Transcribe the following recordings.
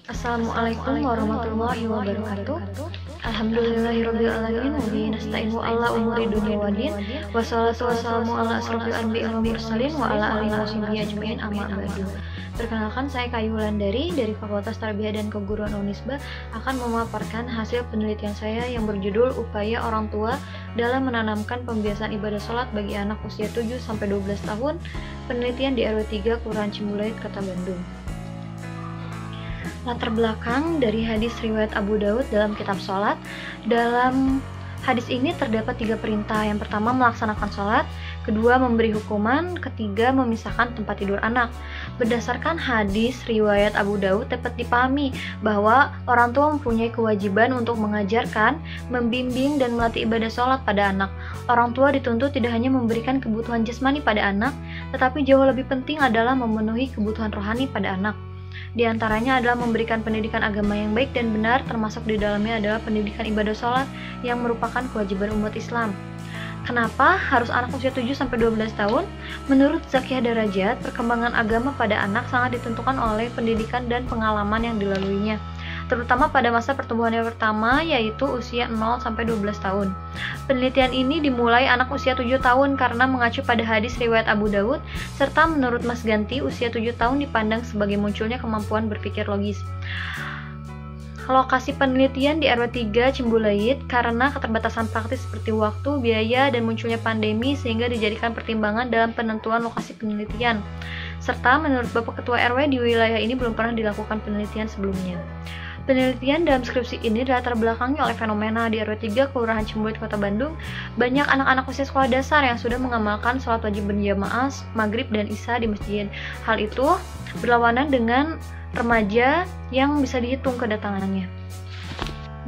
Assalamualaikum warahmatullahi wabarakatuh. Alhamdulillahirrabbilalamin. Wabihi nasta'inu ala umuri dunya waddin. Wassalatu wassalamu ala asrofil anbiya'i wal mursalin wa ala alihi washabihi ajmain, amma ba'du. Perkenalkan, saya Kayu Wulandari dari Fakultas Tarbiyah dan Keguruan Unisba akan memaparkan hasil penelitian saya yang berjudul Upaya Orang Tua dalam Menanamkan Pembiasaan Ibadah Sholat bagi Anak Usia 7-12 tahun, penelitian di RW 3 Kelurahan Cimbuluit, Kota Bandung. Latar belakang dari hadis riwayat Abu Daud dalam kitab sholat. Dalam hadis ini terdapat 3 perintah. Yang pertama, melaksanakan sholat. Kedua, memberi hukuman. Ketiga, memisahkan tempat tidur anak. Berdasarkan hadis riwayat Abu Daud, dapat dipahami bahwa orang tua mempunyai kewajiban untuk mengajarkan, membimbing, dan melatih ibadah sholat pada anak. Orang tua dituntut tidak hanya memberikan kebutuhan jasmani pada anak, tetapi jauh lebih penting adalah memenuhi kebutuhan rohani pada anak. Di antaranya adalah memberikan pendidikan agama yang baik dan benar, termasuk di dalamnya adalah pendidikan ibadah sholat yang merupakan kewajiban umat Islam. Kenapa harus anak usia 7-12 tahun? Menurut Zakiyah Darajat, perkembangan agama pada anak sangat ditentukan oleh pendidikan dan pengalaman yang dilaluinya, terutama pada masa pertumbuhan yang pertama, yaitu usia 0-12 tahun. Penelitian ini dimulai anak usia 7 tahun karena mengacu pada hadis riwayat Abu Daud, serta menurut Mas Ganti, usia 7 tahun dipandang sebagai munculnya kemampuan berpikir logis. Lokasi penelitian di RW 3 Cimbuluit karena keterbatasan praktis seperti waktu, biaya, dan munculnya pandemi sehingga dijadikan pertimbangan dalam penentuan lokasi penelitian. Serta menurut Bapak Ketua RW di wilayah ini belum pernah dilakukan penelitian sebelumnya. Penelitian dalam skripsi ini dilatar belakangi oleh fenomena di RW 3 Kelurahan Cimbuluit, Kota Bandung. Banyak anak-anak usia sekolah dasar yang sudah mengamalkan sholat wajib berjamaah, maghrib, dan isya di masjid. Hal itu berlawanan dengan remaja yang bisa dihitung kedatangannya.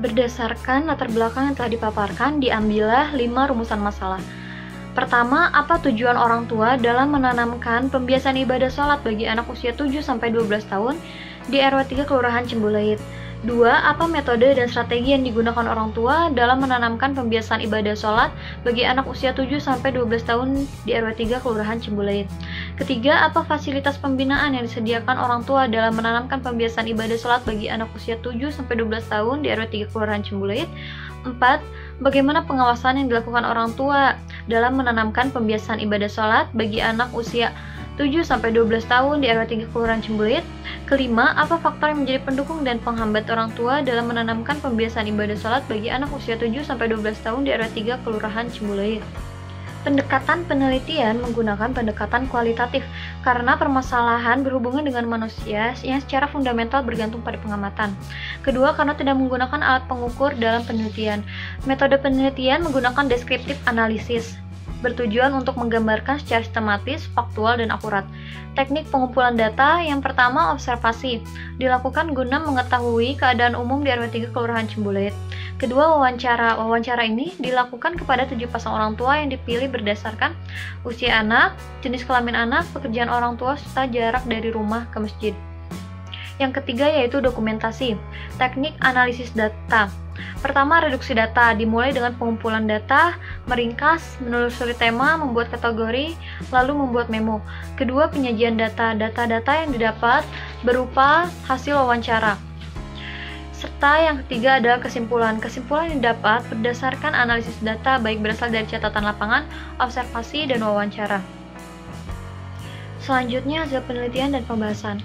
Berdasarkan latar belakang yang telah dipaparkan, diambillah 5 rumusan masalah. Pertama, apa tujuan orang tua dalam menanamkan pembiasaan ibadah sholat bagi anak usia 7-12 tahun di RW 3 Kelurahan Cimbuluit? 2. Apa metode dan strategi yang digunakan orang tua dalam menanamkan pembiasaan ibadah sholat bagi anak usia 7-12 tahun di RW 3 Kelurahan Cimbuluit? Ketiga, apa fasilitas pembinaan yang disediakan orang tua dalam menanamkan pembiasaan ibadah sholat bagi anak usia 7-12 tahun di RW 3 Kelurahan Cimbuluit? 4. Bagaimana pengawasan yang dilakukan orang tua dalam menanamkan pembiasaan ibadah sholat bagi anak usia 7-12 tahun di RW 3 Kelurahan Cimbuluit? Kelima, apa faktor yang menjadi pendukung dan penghambat orang tua dalam menanamkan pembiasaan ibadah sholat bagi anak usia 7-12 tahun di RW 3 Kelurahan Cimbuluit? Pendekatan penelitian menggunakan pendekatan kualitatif karena permasalahan berhubungan dengan manusia yang secara fundamental bergantung pada pengamatan. Kedua, karena tidak menggunakan alat pengukur dalam penelitian. Metode penelitian menggunakan deskriptif analisis, bertujuan untuk menggambarkan secara sistematis, faktual, dan akurat. Teknik pengumpulan data yang pertama, observasi, dilakukan guna mengetahui keadaan umum di RW 3 Kelurahan Cimbuluit. Kedua, wawancara. Wawancara ini dilakukan kepada 7 pasang orang tua yang dipilih berdasarkan usia anak, jenis kelamin anak, pekerjaan orang tua, serta jarak dari rumah ke masjid. Yang ketiga yaitu dokumentasi, teknik analisis data. Pertama, reduksi data, dimulai dengan pengumpulan data, meringkas, menelusuri tema, membuat kategori, lalu membuat memo. Kedua, penyajian data, data-data yang didapat berupa hasil wawancara. Serta yang ketiga adalah kesimpulan. Kesimpulan yang didapat berdasarkan analisis data baik berasal dari catatan lapangan, observasi, dan wawancara. Selanjutnya hasil penelitian dan pembahasan.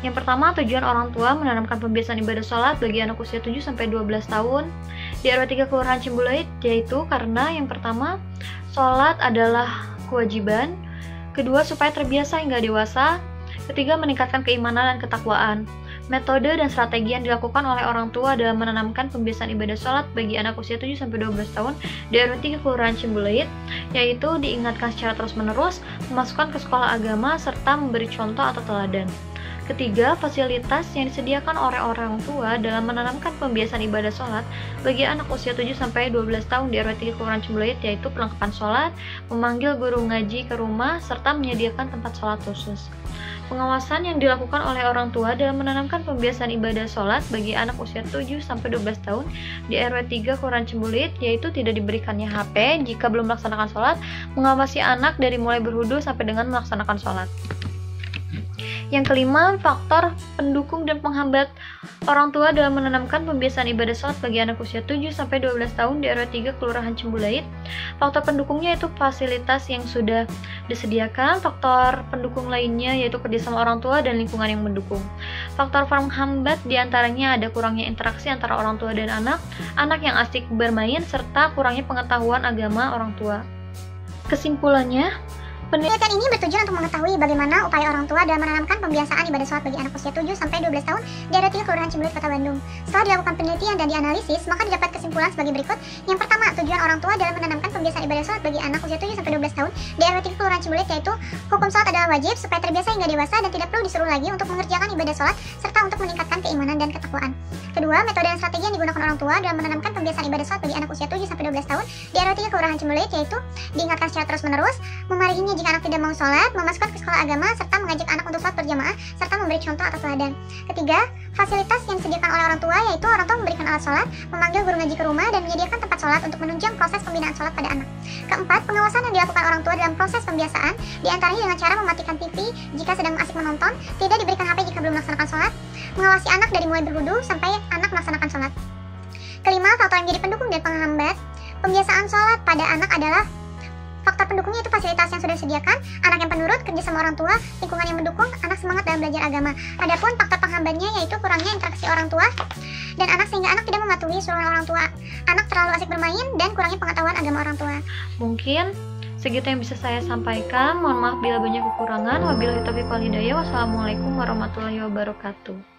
Yang pertama, tujuan orang tua menanamkan pembiasaan ibadah sholat bagi anak usia 7-12 tahun di RW 3 Kelurahan Cimbuluit, yaitu karena yang pertama, sholat adalah kewajiban. Kedua, supaya terbiasa hingga dewasa. Ketiga, meningkatkan keimanan dan ketakwaan. Metode dan strategi yang dilakukan oleh orang tua dalam menanamkan pembiasaan ibadah sholat bagi anak usia 7-12 tahun di RW 3 Kelurahan Cimbuluit, yaitu diingatkan secara terus-menerus, memasukkan ke sekolah agama, serta memberi contoh atau teladan. Ketiga, fasilitas yang disediakan oleh orang tua dalam menanamkan pembiasaan ibadah sholat bagi anak usia 7-12 tahun di RW 3 Kelurahan Ciumbeluit, yaitu perlengkapan sholat, memanggil guru ngaji ke rumah, serta menyediakan tempat sholat khusus. Pengawasan yang dilakukan oleh orang tua dalam menanamkan pembiasaan ibadah sholat bagi anak usia 7-12 tahun di RW 3 Kelurahan Ciumbeluit, yaitu tidak diberikannya HP jika belum melaksanakan sholat, mengawasi anak dari mulai berwudu sampai dengan melaksanakan sholat. Yang kelima, faktor pendukung dan penghambat orang tua dalam menanamkan pembiasaan ibadah sholat bagi anak usia 7-12 tahun di RW 3 Kelurahan Ciumbeluit. Faktor pendukungnya yaitu fasilitas yang sudah disediakan. Faktor pendukung lainnya yaitu kerjasama orang tua dan lingkungan yang mendukung. Faktor penghambat diantaranya ada kurangnya interaksi antara orang tua dan anak yang asik bermain, serta kurangnya pengetahuan agama orang tua. Kesimpulannya, penelitian ini bertujuan untuk mengetahui bagaimana upaya orang tua dalam menanamkan pembiasaan ibadah sholat bagi anak usia 7-12 tahun di RW 3 Kelurahan Ciumbeluit, Kota Bandung. Setelah dilakukan penelitian dan dianalisis, maka didapat kesimpulan sebagai berikut. Yang pertama, tujuan orang tua dalam menanamkan pembiasaan ibadah sholat bagi anak usia 7-12 tahun di RW 3 Kelurahan Ciumbeluit yaitu hukum sholat adalah wajib supaya terbiasa hingga dewasa dan tidak perlu disuruh lagi untuk mengerjakan ibadah sholat serta untuk meningkatkan keimanan dan ketakwaan. Kedua, metode dan strategi yang digunakan orang tua dalam menanamkan pembiasaan ibadah sholat bagi anak usia 7-12 tahun di RW 3 Kelurahan Ciumbeluit yaitu diingatkan secara terus-menerus, memarahinya jika anak tidak mau sholat, memasukkan ke sekolah agama, serta mengajak anak untuk sholat berjamaah, serta memberi contoh atau teladan. Ketiga, fasilitas yang disediakan oleh orang tua yaitu orang tua memberikan alat sholat, memanggil guru ngaji ke rumah, dan menyediakan tempat sholat untuk menunjang proses pembinaan sholat pada anak. Keempat, pengawasan yang dilakukan orang tua dalam proses pembiasaan, diantaranya dengan cara mematikan TV jika sedang asik menonton, tidak diberikan HP jika belum melaksanakan sholat, mengawasi anak dari mulai berwudu sampai anak melaksanakan sholat. Kelima, faktor yang menjadi pendukung dan penghambat pembiasaan sholat pada anak adalah faktor pendukungnya itu fasilitas yang sudah disediakan, anak yang penurut, kerja sama orang tua, lingkungan yang mendukung, anak semangat dalam belajar agama. Adapun faktor penghambatnya yaitu kurangnya interaksi orang tua dan anak sehingga anak tidak mematuhi suruhan orang tua, anak terlalu asik bermain, dan kurangnya pengetahuan agama orang tua. Mungkin segitu yang bisa saya sampaikan. Mohon maaf bila banyak kekurangan. Wabillahi taufiq wal hidayah. Wassalamualaikum warahmatullahi wabarakatuh.